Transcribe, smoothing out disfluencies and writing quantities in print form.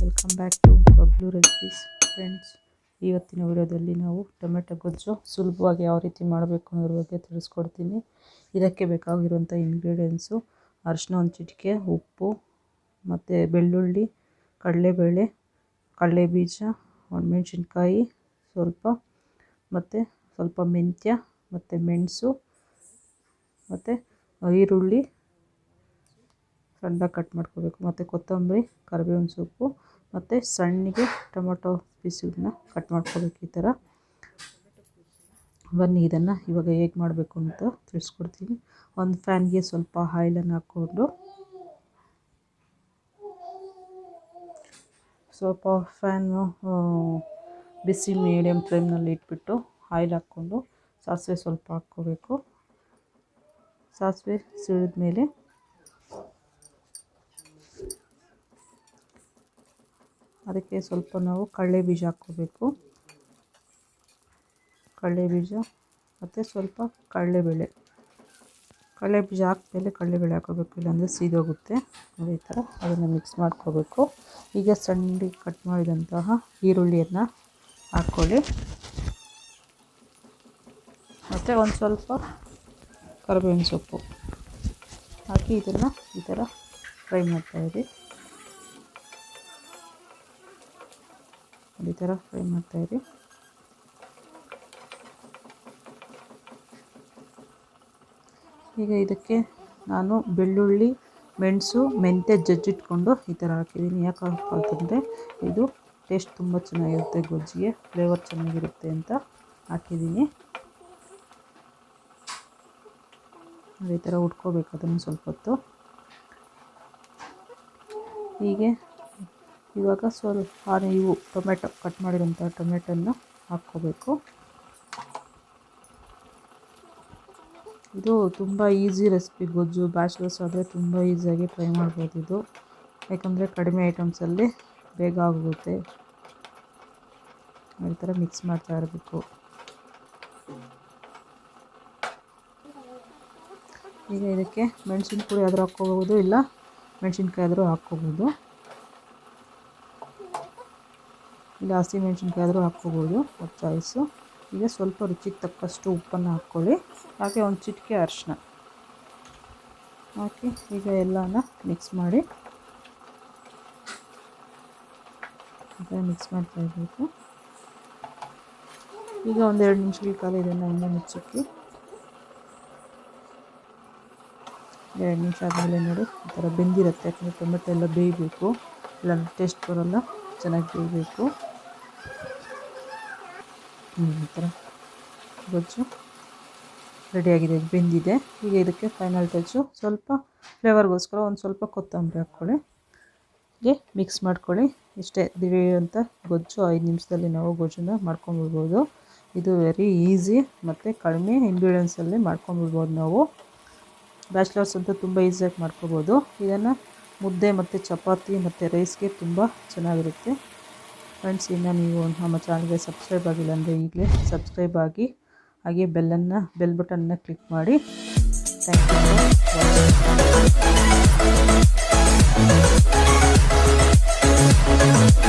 Welcome back to Bablu recipes friends. ಇವತ್ತಿನ ವಿಡಿಯೋದಲ್ಲಿ ನಾವು ಟೊಮೆಟೊ ಗೊಜ್ಜು ಸುಲಭವಾಗಿ ಯಾವ ರೀತಿ ಮಾಡಬೇಕು ಅನ್ನೋದ್ರ ಬಗ್ಗೆ ತಿಳಿಸ್ಕೊಡ್ತೀನಿ. ಇದಕ್ಕೆ ಬೇಕಾಗಿರುವಂಥ ಇಂಗ್ರೀಡಿಯೆಂಟ್ಸು: ಅರಿಶಿನ ಒಂದು ಚಿಟಿಕೆ, ಉಪ್ಪು ಮತ್ತು ಬೆಳ್ಳುಳ್ಳಿ, ಕಡಲೆಬೇಳೆ, ಕಡಲೆ ಬೀಜ, ಒಣಮೆಣಸಿನ್ಕಾಯಿ ಸ್ವಲ್ಪ, ಮತ್ತು ಸ್ವಲ್ಪ ಮೆಂತ್ಯ ಮತ್ತು ಮೆಣಸು ಮತ್ತು ಈರುಳ್ಳಿ ಸಣ್ಣದಾಗಿ ಕಟ್ ಮಾಡ್ಕೋಬೇಕು, ಮತ್ತು ಕೊತ್ತಂಬರಿ, ಕರಿಬೇವಿನ ಸೊಪ್ಪು ಮತ್ತು ಸಣ್ಣಗೆ ಟೊಮೊಟೊ ಪೀಸ್ಗಳನ್ನ ಕಟ್ ಮಾಡ್ಕೋಬೇಕು. ಈ ಥರ ಬನ್ನಿ ಇದನ್ನು ಇವಾಗ ಹೇಗೆ ಮಾಡಬೇಕು ಅಂತ ತಿಳಿಸ್ಕೊಡ್ತೀನಿ. ಒಂದು ಫ್ಯಾನ್ಗೆ ಸ್ವಲ್ಪ ಆಯಿಲನ್ನು ಹಾಕ್ಕೊಂಡು ಸ್ವಲ್ಪ ಫ್ಯಾನು ಬಿಸಿ ಮೀಡಿಯಮ್ ಫ್ಲೇಮ್ನಲ್ಲಿ ಇಟ್ಬಿಟ್ಟು ಆಯಿಲ್ ಹಾಕ್ಕೊಂಡು ಸಾಸಿವೆ ಸ್ವಲ್ಪ ಹಾಕ್ಕೋಬೇಕು. ಸಾಸಿವೆ ಸಿಡಿದ ಮೇಲೆ ಅದಕ್ಕೆ ಸ್ವಲ್ಪ ನಾವು ಕಡಲೆ ಬೀಜ ಹಾಕ್ಕೋಬೇಕು. ಕಡಲೆ ಬೀಜ ಮತ್ತು ಸ್ವಲ್ಪ ಕಡಲೆಬೇಳೆ. ಕಡಲೆ ಬೀಜ ಹಾಕಿದ್ಮೇಲೆ ಕಡಲೆಬೇಳೆ ಹಾಕ್ಕೋಬೇಕು, ಇಲ್ಲಾಂದರೆ ಸೀದೋಗುತ್ತೆ. ಈ ಥರ ಅದನ್ನು ಮಿಕ್ಸ್ ಮಾಡ್ಕೋಬೇಕು. ಈಗ ಸಣ್ಣಗೆ ಕಟ್ ಮಾಡಿದಂತಹ ಈರುಳ್ಳಿಯನ್ನು ಹಾಕ್ಕೊಳ್ಳಿ, ಮತ್ತು ಒಂದು ಸ್ವಲ್ಪ ಕರಿಬೇವಿನ ಸೊಪ್ಪು ಹಾಕಿ ಇದನ್ನು ಈ ಥರ ಫ್ರೈ ಮಾಡ್ತಾಯಿರಿ. ಈ ಥರ ಫ್ರೈ ಮಾಡ್ತಾಯಿರಿ. ಈಗ ಇದಕ್ಕೆ ನಾನು ಬೆಳ್ಳುಳ್ಳಿ, ಮೆಣಸು, ಮೆಂತ್ಯ ಜಜ್ಜಿಟ್ಕೊಂಡು ಈ ಥರ ಹಾಕಿದ್ದೀನಿ. ಯಾಕೆ ಹಾಕಂತಂದರೆ ಇದು ಟೇಸ್ಟ್ ತುಂಬ ಚೆನ್ನಾಗಿರುತ್ತೆ, ಗೊಜ್ಜಿಗೆ ಫ್ಲೇವರ್ ಚೆನ್ನಾಗಿರುತ್ತೆ ಅಂತ ಹಾಕಿದ್ದೀನಿ. ಈ ಥರ ಉಟ್ಕೋಬೇಕು ಅದನ್ನು ಸ್ವಲ್ಪ ಹೊತ್ತು. ಹೀಗೆ ಇವಾಗ ಸ್ವಲ್ಪ ನೀವು ಟೊಮೆಟೊ ಕಟ್ ಮಾಡಿರೋಂಥ ಟೊಮೆಟೊನ ಹಾಕ್ಕೋಬೇಕು. ಇದು ತುಂಬ ಈಸಿ ರೆಸಿಪಿ ಗೊಜ್ಜು. ಬ್ಯಾಚುಲರ್ಸ್ ಆದರೆ ತುಂಬ ಈಸಿಯಾಗಿ ಟ್ರೈ ಮಾಡ್ಬೋದು ಇದು, ಯಾಕಂದರೆ ಕಡಿಮೆ ಐಟಮ್ಸಲ್ಲಿ ಬೇಗ ಆಗುತ್ತೆ. ಈ ಥರ ಮಿಕ್ಸ್ ಮಾಡ್ತಾ ಇರಬೇಕು. ಈಗ ಇದಕ್ಕೆ ಮೆಣಸಿನ ಪುಡಿ ಆದರೂ ಹಾಕ್ಕೋಬೋದು, ಇಲ್ಲ ಮೆಣಸಿನ್ಕಾಯಿ ಆದರೂ ಹಾಕ್ಕೋಬೋದು, ಇಲ್ಲ ಹಸಿ ಮೆಣಸಿನ್ಕಾಯಿ ಆದರೂ ಹಾಕ್ಕೋಬೋದು, ಅದು ಚಾಯ್ಸು. ಈಗ ಸ್ವಲ್ಪ ರುಚಿಗೆ ತಕ್ಕಷ್ಟು ಉಪ್ಪನ್ನು ಹಾಕ್ಕೊಳ್ಳಿ, ಹಾಗೆ ಒಂದು ಚಿಟಿಕೆ ಅರಿಶಿನ ಹಾಕಿ ಈಗ ಎಲ್ಲನ ಮಿಕ್ಸ್ ಮಾಡಿ ಮಿಕ್ಸ್ ಮಾಡ್ತಾ ಇರಬೇಕು. ಈಗ ಒಂದು 2 ನಿಮಿಷಗಳ ಕಾಲ ಇದನ್ನು ಇನ್ನೂ ಮುಚ್ಚಿಕ್ಕಿ. 2 ನಿಮಿಷ ಆದಮೇಲೆ ನೋಡಿ ಈ ಥರ ಬೆಂದಿರುತ್ತೆ, ಯಾಕಂದರೆ ಟೊಮೆಟೊ ಎಲ್ಲ ಬೇಯಬೇಕು, ಇಲ್ಲ ಟೇಸ್ಟ್ ಬರೋಲ್ಲ, ಚೆನ್ನಾಗಿ ಬೇಯಬೇಕು. ಈ ಥರ ಗೊಜ್ಜು ರೆಡಿಯಾಗಿದೆ, ಬೆಂದಿದೆ. ಈಗ ಇದಕ್ಕೆ ಫೈನಲ್ ಟಚ್ಚು ಸ್ವಲ್ಪ ಫ್ಲೇವರ್ಗೋಸ್ಕರ ಒಂದು ಸ್ವಲ್ಪ ಕೊತ್ತಂಬರಿ ಹಾಕ್ಕೊಳ್ಳಿ, ಹೀಗೆ ಮಿಕ್ಸ್ ಮಾಡ್ಕೊಳ್ಳಿ. ಇಷ್ಟೇ ದಿಢೀರಂಥ ಗೊಜ್ಜು. 5 ನಿಮಿಷದಲ್ಲಿ ನಾವು ಗೊಜ್ಜನ್ನ ಮಾಡ್ಕೊಂಬಿಡ್ಬೋದು. ಇದು ವೆರಿ ಈಸಿ ಮತ್ತು ಕಡಿಮೆ ಇಂಗ್ರೀಡಿಯೆಂಟ್ಸಲ್ಲಿ ಮಾಡ್ಕೊಂಬಿಡ್ಬೋದು ನಾವು. ಬ್ಯಾಚುಲರ್ಸ್ ಅಂತೂ ತುಂಬ ಈಸಿಯಾಗಿ ಮಾಡ್ಕೋಬೋದು. ಇದನ್ನು ಮುದ್ದೆ ಮತ್ತು ಚಪಾತಿ ಮತ್ತು ರೈಸ್ಗೆ ತುಂಬ ಚೆನ್ನಾಗಿರುತ್ತೆ. ಫ್ರೆಂಡ್ಸ್, ಇನ್ನು ನೀವು ನಮ್ಮ ಚಾನಲ್ಗೆ ಸಬ್ಸ್ಕ್ರೈಬ್ ಆಗಿಲ್ಲ ಅಂದರೆ ಈಗಲೇ ಸಬ್ಸ್ಕ್ರೈಬ್ ಆಗಿ, ಹಾಗೆ ಬೆಲ್ ಬಟನ್ನ ಕ್ಲಿಕ್ ಮಾಡಿ. Thank you.